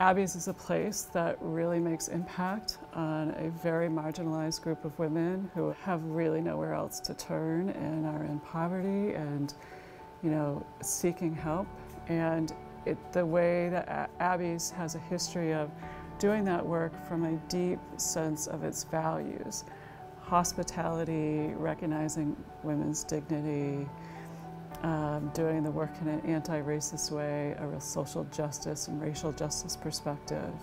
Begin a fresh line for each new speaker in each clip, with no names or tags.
Abby's is a place that really makes impact on a very marginalized group of women who have really nowhere else to turn and are in poverty and, seeking help. And the way that Abby's has a history of doing that work from a deep sense of its values. Hospitality, recognizing women's dignity, doing the work in an anti-racist way, a real social justice and racial justice perspective,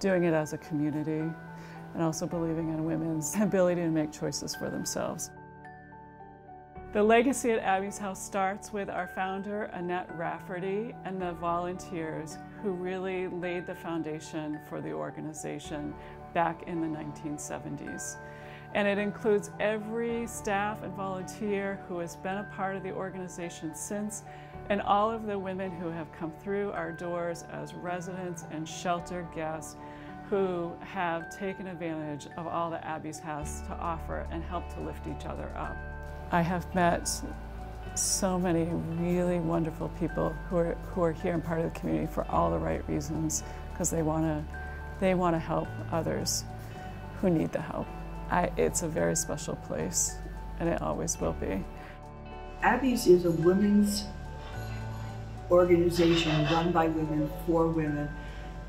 doing it as a community, and also believing in women's ability to make choices for themselves. The legacy at Abby's House starts with our founder, Annette Rafferty, and the volunteers who really laid the foundation for the organization back in the 1970s. And it includes every staff and volunteer who has been a part of the organization since, and all of the women who have come through our doors as residents and shelter guests who have taken advantage of all that Abby's has to offer and helped to lift each other up. I have met so many really wonderful people who are here and part of the community for all the right reasons, because they want to help others who need the help. It's a very special place, and it always will be.
Abby's is a women's organization run by women for women,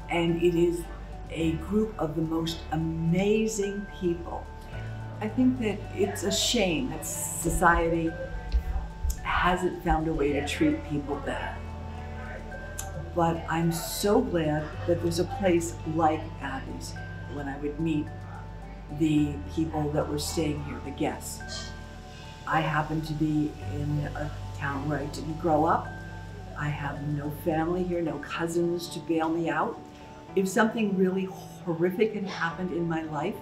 and it is a group of the most amazing people. I think that it's a shame that society hasn't found a way to treat people better. But I'm so glad that there's a place like Abby's. When I would meet the people that were staying here, the guests. I happen to be in a town where I didn't grow up. I have no family here, no cousins to bail me out. If something really horrific had happened in my life,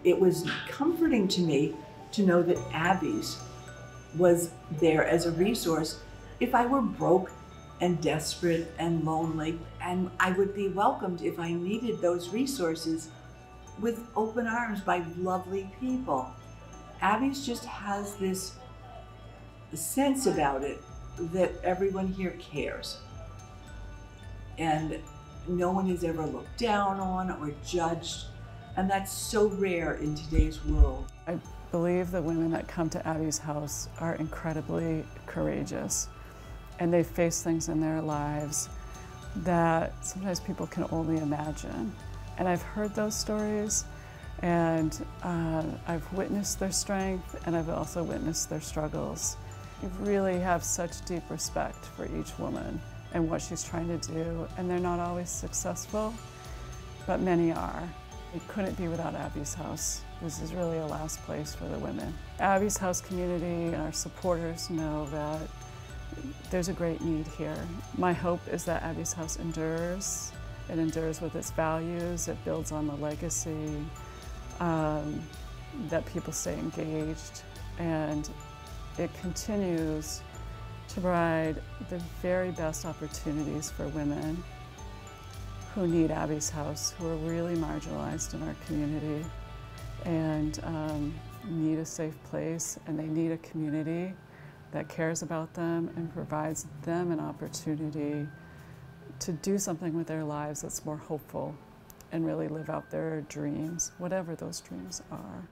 it was comforting to me to know that Abby's was there as a resource if I were broke and desperate and lonely, and I would be welcomed if I needed those resources with open arms by lovely people. Abby's just has this sense about it that everyone here cares. And no one is ever looked down on or judged. And that's so rare in today's world.
I believe the women that come to Abby's House are incredibly courageous. And they face things in their lives that sometimes people can only imagine. And I've heard those stories, and I've witnessed their strength, and I've also witnessed their struggles. You really have such deep respect for each woman and what she's trying to do, and they're not always successful, but many are. We couldn't be without Abby's House. This is really a last place for the women. Abby's House community and our supporters know that there's a great need here. My hope is that Abby's House endures. It endures with its values, it builds on the legacy, that people stay engaged, and it continues to provide the very best opportunities for women who need Abby's House, who are really marginalized in our community and need a safe place, and they need a community that cares about them and provides them an opportunity to do something with their lives that's more hopeful and really live out their dreams, whatever those dreams are.